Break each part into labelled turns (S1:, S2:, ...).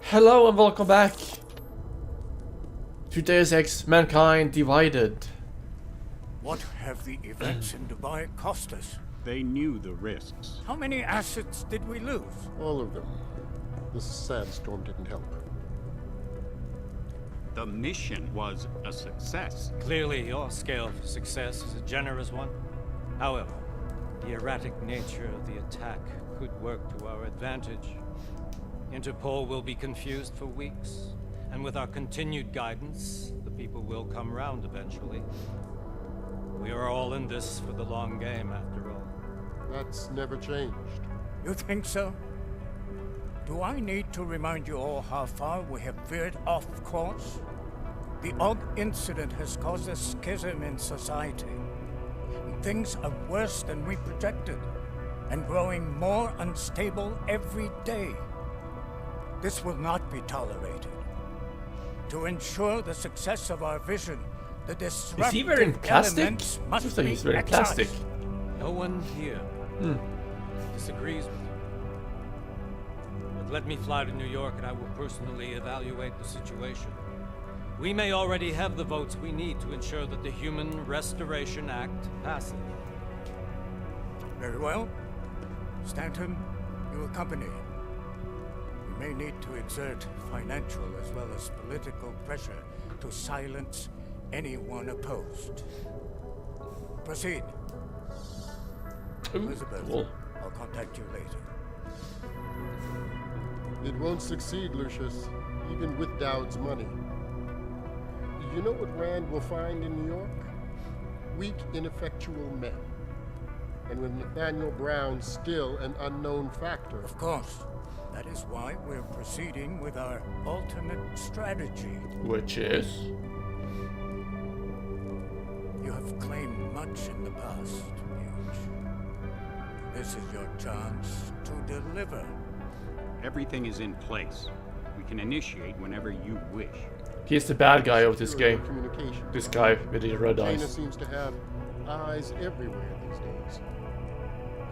S1: Hello and welcome back to Deus Ex Mankind Divided.
S2: What have the events in Dubai cost us?
S3: They knew the risks.
S2: How many assets did we lose?
S4: All of them. This sandstorm didn't help.
S3: The mission was a success.
S5: Clearly, your scale of success is a generous one. However, the erratic nature of the attack could work to our advantage. Interpol will be confused for weeks, and with our continued guidance, the people will come round eventually. We are all in this for the long game, after all.
S4: That's never changed.
S2: You think so? Do I need to remind you all how far we have veered off course? The Hughe incident has caused a schism in society. Things are worse than we projected, and growing more unstable every day. This will not be tolerated. To ensure the success of our vision, the disruptive
S1: Is he wearing plastic?
S2: elements must
S1: Looks like
S2: be
S1: he's wearing
S2: excised.
S1: plastic.
S5: No one here disagrees with you. But let me fly to New York and I will personally evaluate the situation. We may already have the votes we need to ensure that the Human Restoration Act passes.
S2: Very well. Stanton, you accompany. We may need to exert financial as well as political pressure to silence anyone opposed. Proceed.
S1: Ooh,
S2: Elizabeth,
S1: cool.
S2: I'll contact you later.
S4: It won't succeed, Lucius, even with Dowd's money. You know what Rand will find in New York? Weak, ineffectual men. And with Nathaniel Brown still an unknown factor.
S2: Of course. That is why we're proceeding with our ultimate strategy.
S1: Which is?
S2: You have claimed much in the past, Hughe. This is your chance to deliver.
S3: Everything is in place. We can initiate whenever you wish.
S1: He's the bad guy of this
S4: Secure
S1: game.
S4: communication.
S1: This guy with the red
S4: Jaina
S1: eyes.
S4: seems to have eyes everywhere these days.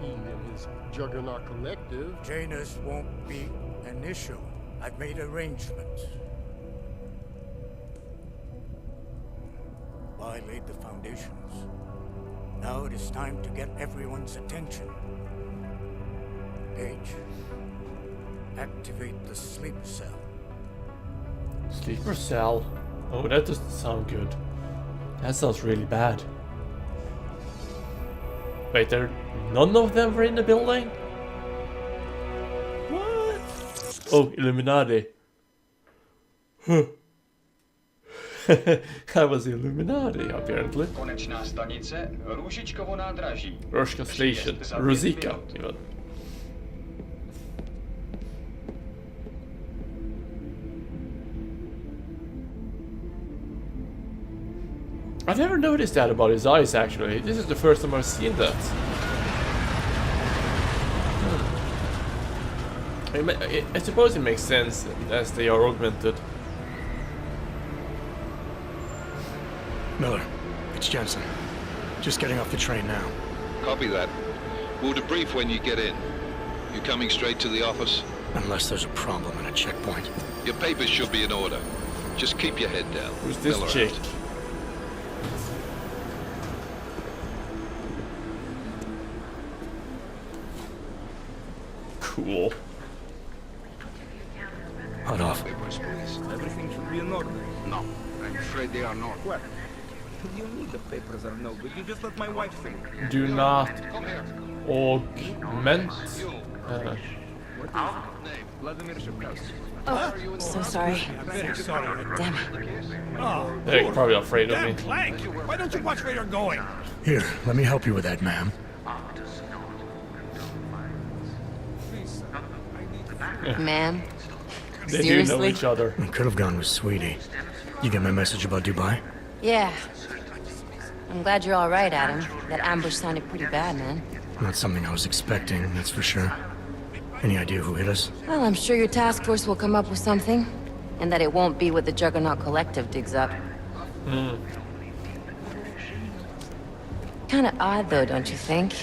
S4: He and his Juggernaut collective.
S2: Janus won't be an issue. I've made arrangements. I laid the foundations. Now it is time to get everyone's attention. Page, activate the sleep cell.
S1: Sleeper cell. Oh, that doesn't sound good. That sounds really bad. Wait, none of them were in the building? What? Oh, Illuminati. Huh. I was Illuminati, apparently.
S6: Konečná stanice, Růžičkovo nádraží.
S1: Rožka Station. Rosika, even. I've never noticed that about his eyes, actually. This is the first time I've seen that. I suppose it makes sense as they are augmented.
S7: Miller, it's Jensen. Just getting off the train now.
S8: Copy that. We'll debrief when you get in. You coming straight to the office?
S7: Unless there's a problem at a checkpoint.
S8: Your papers should be in order. Just keep your head down.
S1: Who's this
S8: Miller
S1: chick?
S8: out.
S1: Cool.
S7: Hot off.
S8: Papers, please.
S9: Everything should be in order.
S8: No, I'm afraid they are not.
S9: What? You need the papers are no good. You just let my wife think.
S1: Do not
S8: Come here.
S1: augment.
S9: Vladimir Shevkowski.
S10: Oh, so sorry.
S9: I'm very sorry.
S10: Damn it.
S9: Oh,
S1: They're probably afraid of me.
S9: damn plank! Why don't you watch where you're going?
S7: Here, let me help you with that, ma'am.
S10: Ma'am?
S1: They do know
S10: Seriously?
S1: each other.
S7: I could have gone with Sweetie. You get my message about Dubai?
S10: Yeah. I'm glad you're all right, Adam. That ambush sounded pretty bad, man.
S7: Not something I was expecting, that's for sure. Any idea who hit us?
S10: Well, I'm sure your task force will come up with something. And that it won't be what the Juggernaut Collective digs up. Kinda odd, though, don't you think?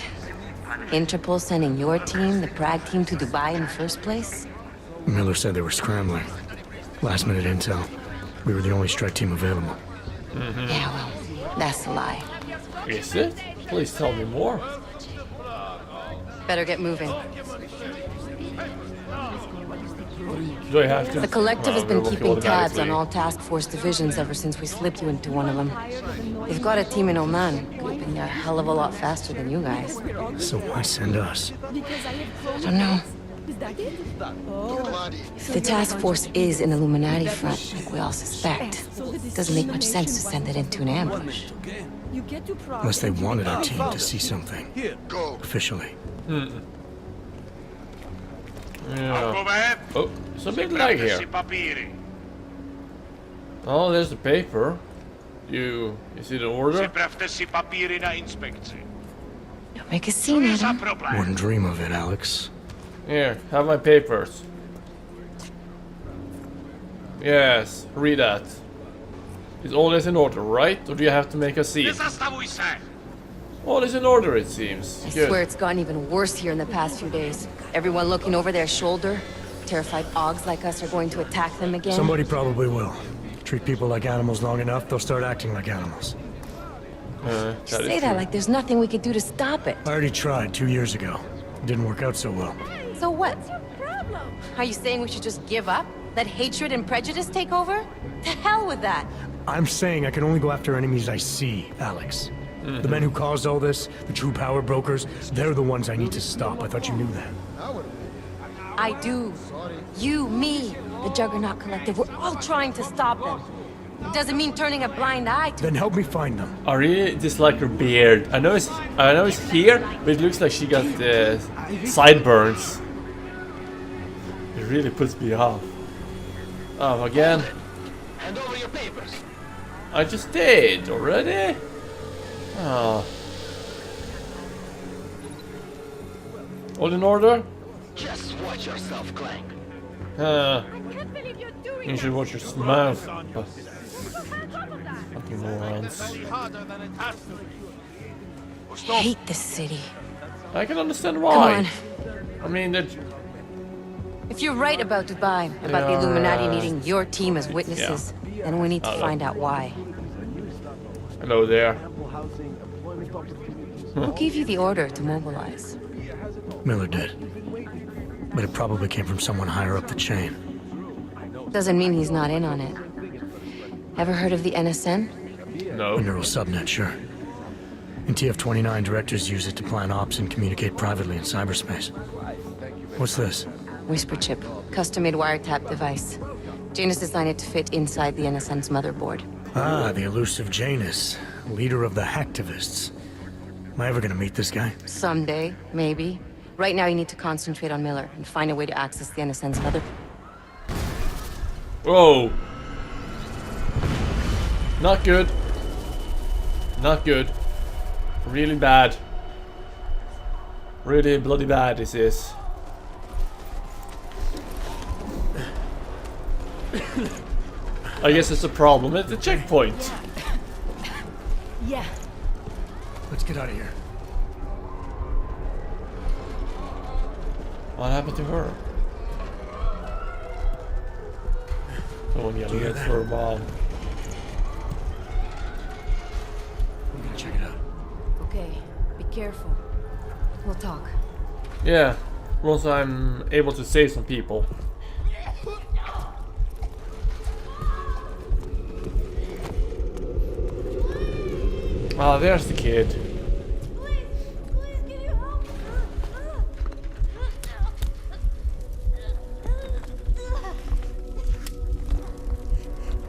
S10: Interpol sending your team, the Prague team, to Dubai in the first place?
S7: Miller said they were scrambling. Last minute intel. We were the only strike team available.
S10: Yeah, well, that's a lie.
S1: Is it? Please tell me more.
S10: Better get moving.
S1: Do I have to?
S10: The Collective has been
S1: Well,
S10: keeping tabs on
S1: automatically.
S10: all task force divisions ever since we slipped you into one of them. They've got a team in Oman. Could have been there a hell of a lot faster than you guys.
S7: So why send us?
S10: I don't know. If the task force is an Illuminati front, like we all suspect, it doesn't make much sense to send it into an ambush.
S7: Unless they wanted our team to see something. Officially.
S1: Yeah. Oh, it's a bit lag here. Oh, there's the paper. You see the order?
S10: Don't make a scene, Adam.
S7: Wouldn't dream of it, Alex.
S1: Here, have my papers. Yes, read that. Is all this in order, right? Or do you have to make a scene? All is in order, it seems.
S10: I
S1: Good.
S10: swear it's gotten even worse here in the past few days. Everyone looking over their shoulder. Terrified Augs like us are going to attack them again.
S7: Somebody probably will. Treat people like animals long enough, they'll start acting like animals.
S10: Say that like there's nothing we could do to stop it.
S7: I already tried 2 years ago. It didn't work out so well.
S10: So what? Are you saying we should just give up? Let hatred and prejudice take over? To hell with that!
S7: I'm saying I can only go after enemies I see, Alex. The men who caused all this, the true power brokers, they're the ones I need to stop. I thought you knew that.
S10: I do. You, me, the Juggernaut Collective, we're all trying to stop them. It doesn't mean turning a blind eye to
S7: Then help me find them.
S1: I really dislike her beard. I know it's here, but it looks like she got sideburns. It really puts me off. Oh, again.
S6: Hand over your papers.
S1: I just did already. Oh. All in order?
S6: Just watch yourself, Clank.
S1: You should watch your mouth. Fucking morons.
S10: hate this city.
S1: I can understand why.
S10: Come
S1: I mean, that.
S10: If you're right about Dubai, about the Illuminati
S1: Yeah.
S10: needing your team as witnesses, then we need to find out why.
S1: Hello there.
S10: Who gave you the order to mobilize?
S7: Miller did. But it probably came from someone higher up the chain.
S10: Doesn't mean he's not in on it. Ever heard of the NSN?
S1: No.
S7: A neural subnet, sure. In TF-29, directors use it to plan ops and communicate privately in cyberspace. What's this?
S10: Whisper chip, custom-made wiretap device. Janus designed it to fit inside the NSN's motherboard.
S7: Ah, the elusive Janus, leader of the hacktivists. Am I ever gonna meet this guy?
S10: Someday, maybe. Right now you need to concentrate on Miller and find a way to access the NSN's mother...
S1: Whoa. Not good. Not good. Really bad. Really bloody bad this is. I guess it's a problem at the checkpoint.
S10: Yeah.
S7: Let's get out of here.
S1: What happened to her? Someone yelling at her mom.
S7: I'm gonna check it out.
S10: Okay, be careful. We'll talk.
S1: Yeah, once I'm able to save some people. Ah, there's the kid.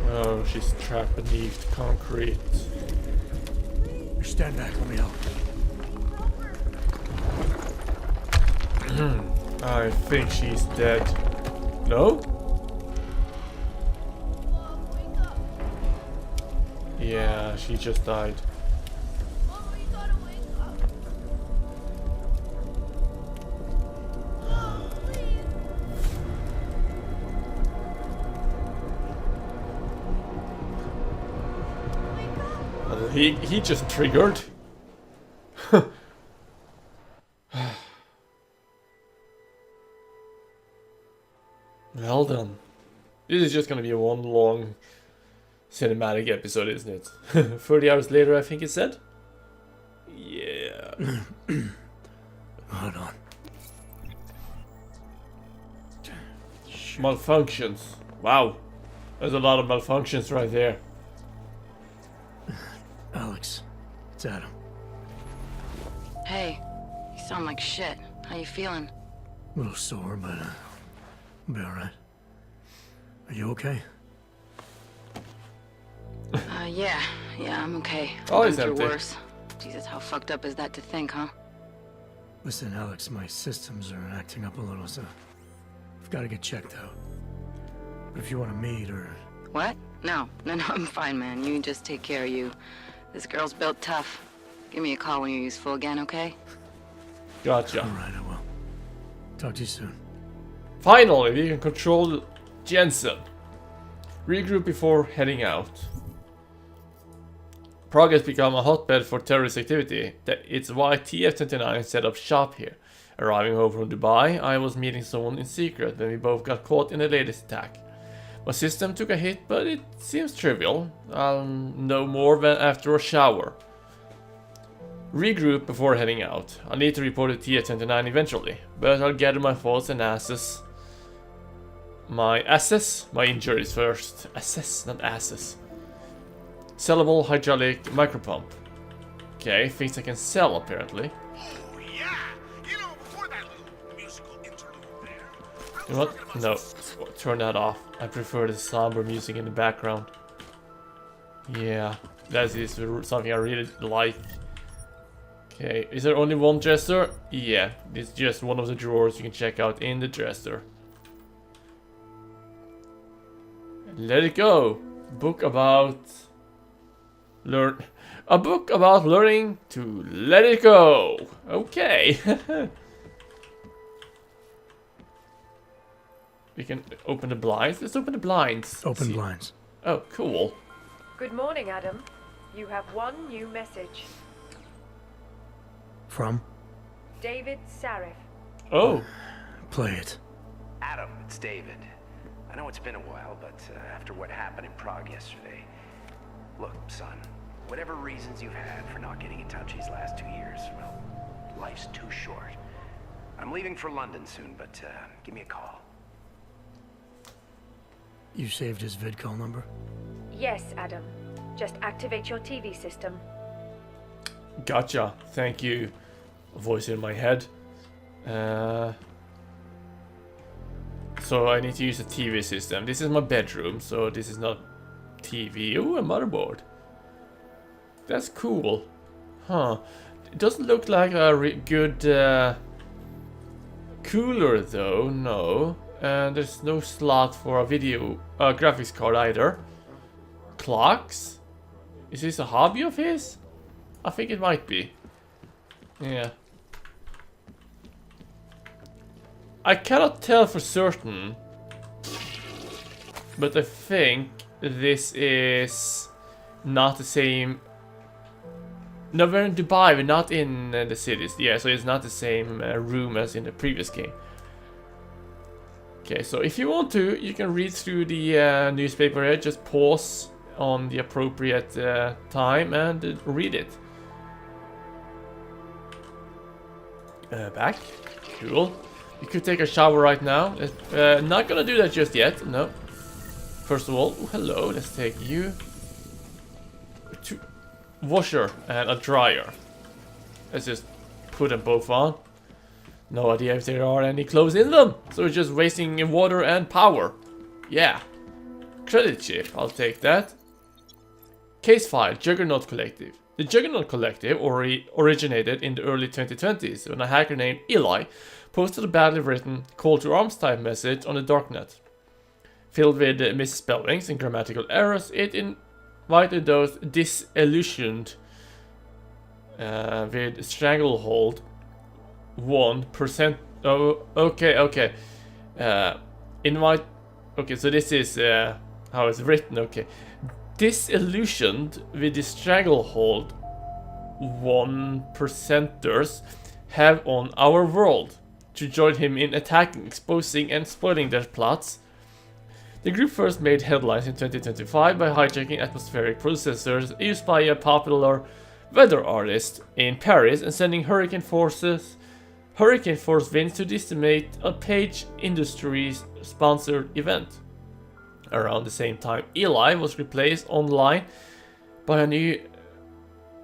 S1: Oh, she's trapped beneath concrete.
S7: Stand back, let me help.
S1: I think she's dead. No? Yeah, she just died. He just triggered. Well done. This is just gonna be a one long cinematic episode, isn't it? 30 hours later, I think it said. Yeah.
S7: Hold on.
S1: Malfunctions. Wow. There's a lot of malfunctions right there.
S7: Alex, it's Adam.
S10: Hey, you sound like shit. How you feeling?
S7: A little sore, but I'll be alright. Are you okay?
S10: Yeah, I'm okay.
S1: Oh,
S10: Been
S1: he's
S10: through
S1: empty.
S10: worse. Jesus, how fucked up is that to think, huh?
S7: Listen, Alex, my systems are acting up a little, so I've got to get checked out. But if you want to meet or...
S10: What? No, I'm fine, man. You just take care of you. This girl's built tough. Give me a call when you're useful again, okay?
S1: Gotcha.
S7: Alright, I will. Talk to you soon.
S1: Finally, we can control Jensen. Regroup before heading out. Prague has become a hotbed for terrorist activity. It's why TF-29 set up shop here. Arriving home from Dubai, I was meeting someone in secret when we both got caught in the latest attack. My system took a hit, but it seems trivial. I'll know more after a shower. Regroup before heading out. I'll need to report to TF-29 eventually, but I'll gather my thoughts and assess my injuries first. Assess, not assess. Sellable hydraulic micropump. Okay, things I can sell apparently.
S11: Oh yeah, you know, before that little musical interlude there.
S1: You know what? No, turn that off. I prefer the somber music in the background. Yeah, that is something I really like. Okay, is there only one dresser? Yeah, it's just one of the drawers you can check out in the dresser. Let it go. Book about a book about learning to let it go. Okay. We can open the blinds. Let's open the blinds.
S7: Open blinds.
S1: Oh, cool.
S12: Good morning, Adam. You have one new message.
S7: From?
S12: David Sarif.
S1: Oh.
S7: Play it.
S13: Adam, it's David. I know it's been a while, but after what happened in Prague yesterday... Look, son, whatever reasons you've had for not getting in touch these last 2 years, well, life's too short. I'm leaving for London soon, but give me a call.
S7: You saved his vidcall number?
S12: Yes, Adam. Just activate your TV system.
S1: Gotcha. Thank you. A voice in my head. So I need to use a TV system. This is my bedroom, so this is not TV. Oh, a motherboard. That's cool. Huh. It doesn't look like a good cooler though, no. And there's no slot for a video graphics card either. Clocks? Is this a hobby of his? I think it might be. Yeah. I cannot tell for certain, but I think this is not the same. No, we're in Dubai, we're not in the cities. Yeah, so it's not the same room as in the previous game. Okay, so if you want to, you can read through the newspaper here. Just pause on the appropriate time and read it. Back. Cool. You could take a shower right now. Not gonna do that just yet, no. First of all, hello, let's take you to washer and a dryer. Let's just put them both on. No idea if there are any clothes in them, so it's just wasting water and power. Yeah. Credit chip, I'll take that. Case file, Juggernaut Collective. The Juggernaut Collective originated in the early 2020s when a hacker named Eli posted a badly written call to arms type message on the darknet. Filled with misspellings and grammatical errors, it invited those disillusioned with stranglehold 1%. Oh, okay. Okay, so this is how it's written. Okay, disillusioned with the stranglehold 1%ers have on our world to join him in attacking, exposing, and spoiling their plots. The group first made headlines in 2025 by hijacking atmospheric processors used by a popular weather artist in Paris and sending hurricane force winds to decimate a Page Industries sponsored event. Around the same time, Eli was replaced online by a new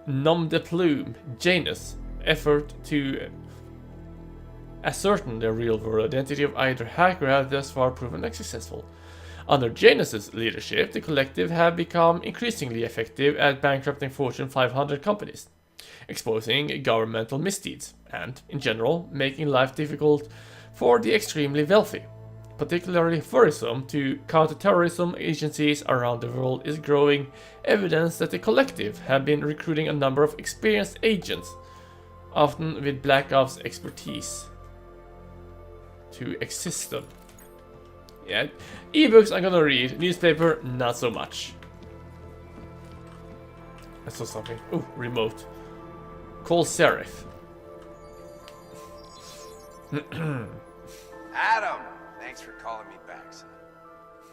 S1: nom de plume, Janus, effort to ascertain the real-world identity of either hacker have thus far proven unsuccessful. Under Janus's leadership, the collective have become increasingly effective at bankrupting Fortune 500 companies, exposing governmental misdeeds, and, in general, making life difficult for the extremely wealthy. Particularly worrisome to counter-terrorism agencies around the world is growing evidence that the collective have been recruiting a number of experienced agents, often with Black Ops expertise, to assist them. Yeah, ebooks I'm gonna read, newspaper not so much. I saw something. Oh, remote. Call Seraph.
S13: Adam! Thanks for calling me back, son.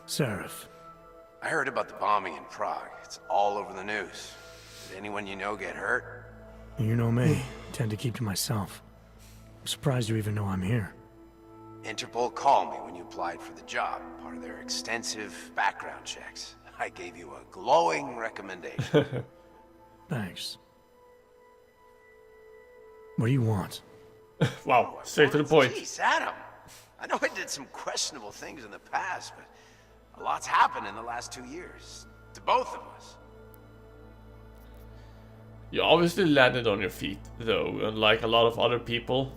S7: Seraph.
S13: I heard about the bombing in Prague. It's all over the news. Did anyone you know get hurt?
S7: You know me. Tend to keep to myself. I'm surprised you even know I'm here.
S13: Interpol called me when you applied for the job, part of their extensive background checks. I gave you a glowing recommendation.
S7: Thanks. What do you want?
S1: Wow, straight to the point.
S13: Jeez, Adam. I know I did some questionable things in the past, but a lot's happened in the last 2 years. To both of us.
S1: You obviously landed on your feet, though, unlike a lot of other people.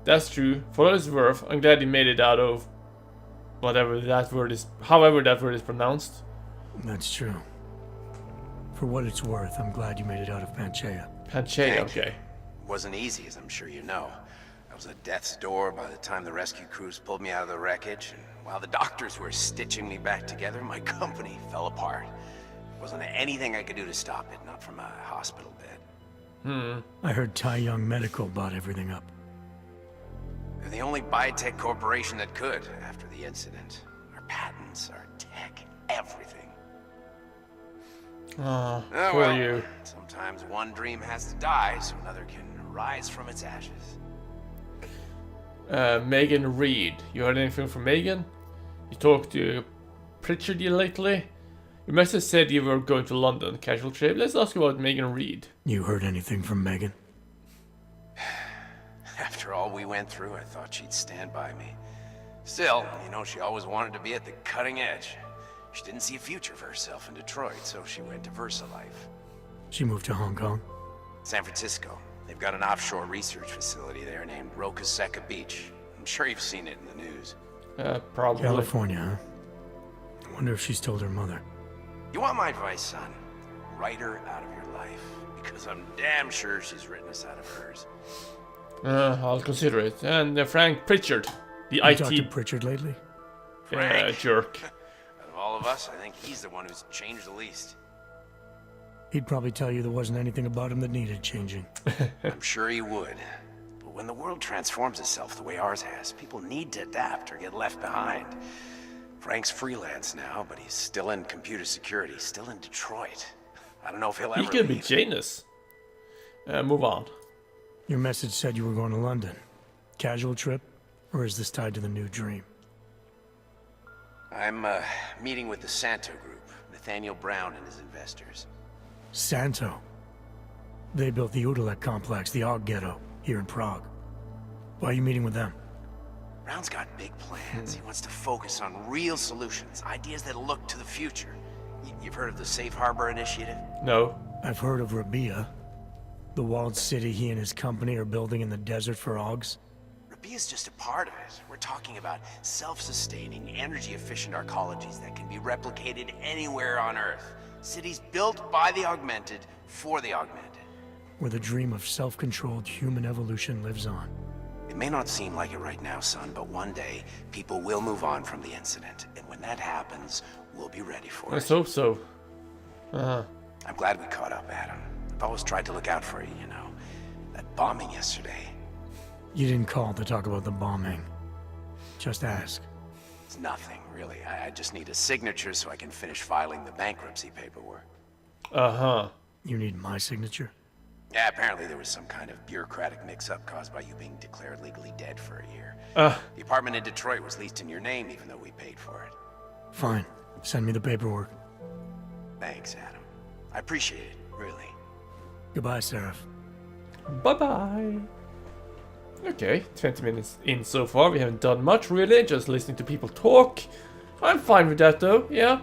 S1: That's true. For what it's worth, I'm glad you made it out of whatever that word is, however that word is pronounced.
S7: That's true. For what it's worth, I'm glad you made it out of Panchaea.
S1: Panchaea, okay.
S13: It wasn't easy, as I'm sure you know. I was at death's door by the time the rescue crews pulled me out of the wreckage, and while the doctors were stitching me back together, my company fell apart. Wasn't anything I could do to stop it, not from a hospital bed.
S7: I heard Tai Young Medical bought everything up.
S13: They're the only biotech corporation that could after the incident. Our patents, our tech, everything.
S1: Oh,
S13: oh
S1: poor
S13: well,
S1: you.
S13: Sometimes one dream has to die so another can rise from its ashes.
S1: Megan Reed. You heard anything from Megan? You talked to Pritchard lately? You must have said you were going to London, casual trip. Let's ask about Megan Reed.
S7: You heard anything from Megan?
S13: After all we went through, I thought she'd stand by me. Still, you know, she always wanted to be at the cutting edge. She didn't see a future for herself in Detroit, so she went to VersaLife.
S7: She moved to Hong Kong?
S13: San Francisco. They've got an offshore research facility there named Rokaseca Beach. I'm sure you've seen it in the news.
S1: Probably.
S7: California, huh? I wonder if she's told her mother.
S13: You want my advice, son? Write her out of your life. Because I'm damn sure she's written us out of hers.
S1: I'll consider it. And Frank Pritchard, the
S7: You
S1: IT
S7: talked to Pritchard lately?
S1: jerk.
S13: Out of all of us, I think he's the one who's changed the least.
S7: He'd probably tell you there wasn't anything about him that needed changing.
S13: I'm sure he would. But when the world transforms itself the way ours has, people need to adapt or get left behind. Frank's freelance now, but he's still in computer security, still in Detroit. I don't know if he'll ever
S1: He could be
S13: leave.
S1: Janus. Move on.
S7: Your message said you were going to London. Casual trip? Or is this tied to the new dream?
S13: I'm meeting with the Santo Group, Nathaniel Brown and his investors.
S7: Santo? They built the Udalek complex, the Og Ghetto, here in Prague. Why are you meeting with them?
S13: Brown's got big plans. He wants to focus on real solutions, ideas that look to the future. You've heard of the Safe Harbor Initiative?
S1: No.
S7: I've heard of Rabia. The walled city he and his company are building in the desert for Augs.
S13: Rabia's just a part of it. We're talking about self-sustaining, energy-efficient arcologies that can be replicated anywhere on Earth. Cities built by the augmented, for the augmented.
S7: Where the dream of self-controlled human evolution lives on.
S13: It may not seem like it right now, son, but one day, people will move on from the incident. And when that happens, we'll be ready for it.
S1: Let's hope so.
S13: I'm glad we caught up, Adam. I've always tried to look out for you, you know. That bombing yesterday.
S7: You didn't call to talk about the bombing. Just ask.
S13: It's nothing, really. I just need a signature so I can finish filing the bankruptcy paperwork.
S1: Uh-huh.
S7: You need my signature?
S13: Yeah, apparently there was some kind of bureaucratic mix-up caused by you being declared legally dead for a year. The apartment in Detroit was leased in your name even though we paid for it.
S7: Fine. Send me the paperwork.
S13: Thanks, Adam. I appreciate it, really.
S7: Goodbye, Seraph.
S1: Bye-bye. Okay, 20 minutes in so far. We haven't done much, really. Just listening to people talk. I'm fine with that, though. Yeah.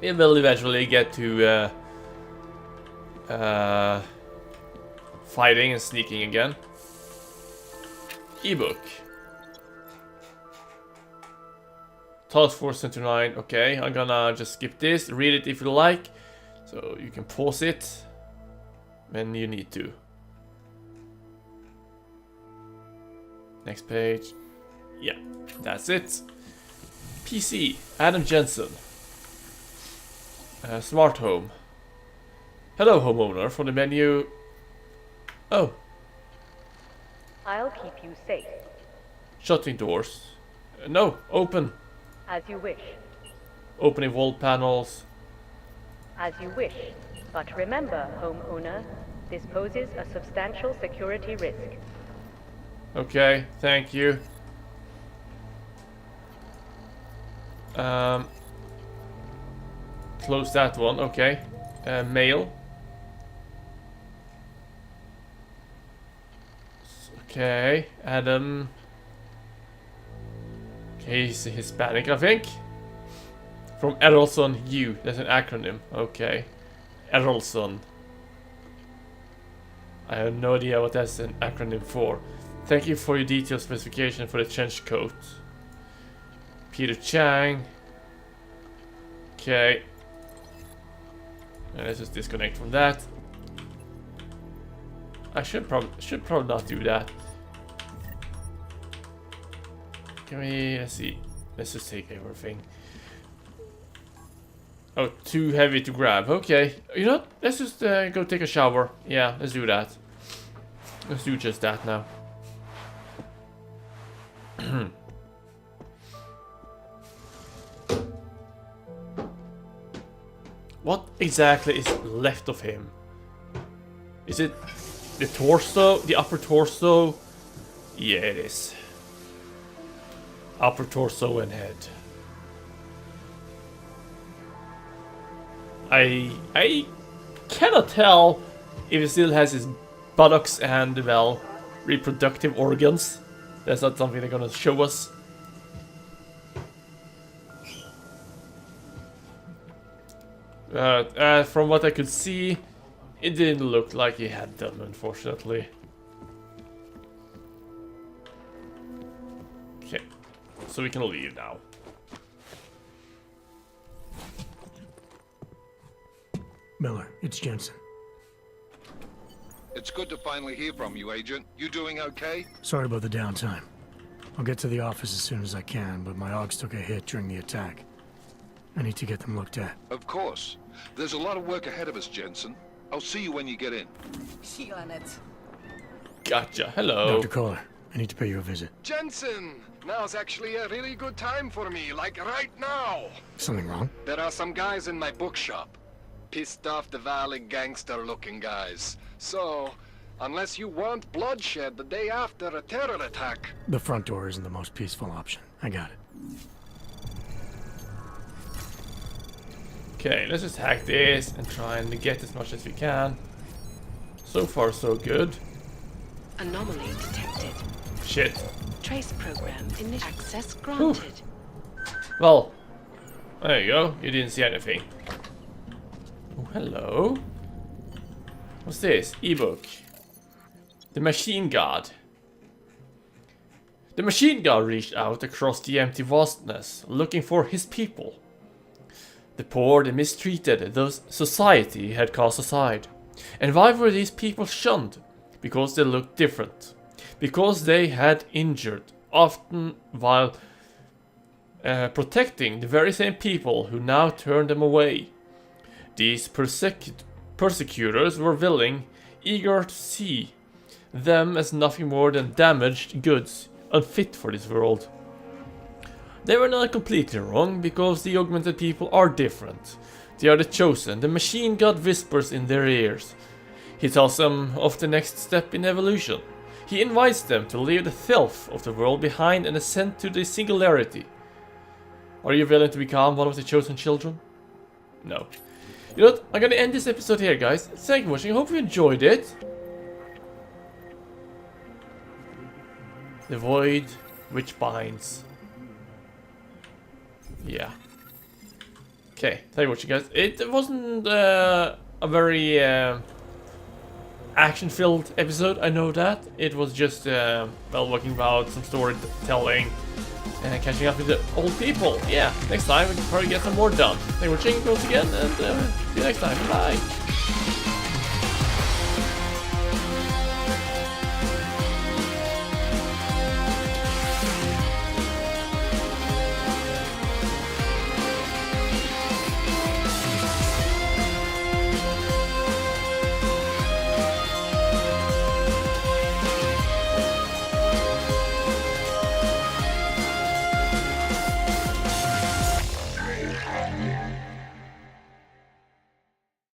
S1: We will eventually get to fighting and sneaking again. Ebook. Task Force 29. Okay, I'm gonna just skip this. Read it if you like. So you can pause it when you need to. Next page. Yeah, that's it. PC. Adam Jensen. Smart home. Hello, homeowner. From the menu. Oh.
S12: I'll keep you safe.
S1: Shutting doors. No, open.
S12: As you wish.
S1: Opening wall panels.
S12: As you wish. But remember, homeowner, this poses a substantial security risk.
S1: Okay, thank you. Close that one, okay. Mail. Okay, Adam. Okay, he's Hispanic, I think. From Errolson U. That's an acronym. Okay. Errolson. I have no idea what that's an acronym for. Thank you for your detailed specification for the trench coat. Peter Chang. Okay. Let's just disconnect from that. I should probably not do that. Can we, let's see. Let's just take everything. Oh, too heavy to grab. Okay. You know what? Let's just go take a shower. Yeah, let's do that. Let's do just that now. What exactly is left of him? Is it the torso? The upper torso? Yeah, it is. Upper torso and head. I cannot tell if he still has his buttocks and, well, reproductive organs. That's not something they're gonna show us. From what I could see, it didn't look like he had them, unfortunately. Okay, so we can leave now.
S7: Miller, it's Jensen.
S8: It's good to finally hear from you, Agent. You doing okay?
S7: Sorry about the downtime. I'll get to the office as soon as I can, but my Augs took a hit during the attack. I need to get them looked at.
S8: Of course. There's a lot of work ahead of us, Jensen. I'll see you when you get in.
S1: Gotcha. Hello.
S7: Dr. Kohler, I need to pay you a visit.
S14: Jensen! Now's actually a really good time for me, like right now!
S7: Something wrong?
S14: There are some guys in my bookshop. Pissed off the Valley gangster-looking guys. So, unless you want bloodshed the day after a terror attack...
S7: The front door isn't the most peaceful option. I got it.
S1: Okay, let's just hack this and try and get as much as we can. So far, so good.
S15: Anomaly detected.
S1: Shit.
S15: Trace program initial access granted.
S1: Well, there you go. You didn't see anything. Oh, hello. What's this? Ebook. The Machine God. The Machine God reached out across the empty vastness, looking for his people. The poor, the mistreated, those society had cast aside. And why were these people shunned? Because they looked different. Because they had injured, often while protecting the very same people who now turned them away. These persecutors were willing, eager to see them as nothing more than damaged goods, unfit for this world. They were not completely wrong, because the augmented people are different. They are the chosen. The machine god whispers in their ears. He tells them of the next step in evolution. He invites them to leave the filth of the world behind and ascend to the singularity. Are you willing to become one of the chosen children? No. You know what? I'm gonna end this episode here, guys. Thank you for watching. I hope you enjoyed it. The void which binds. Yeah. Okay, thank you for watching, guys. It wasn't a very action-filled episode, I know that. It was just, well, walking about, some storytelling, and catching up with the old people. Yeah, next time we can probably get some more done. Thank you for watching once again, and see you next time. Bye!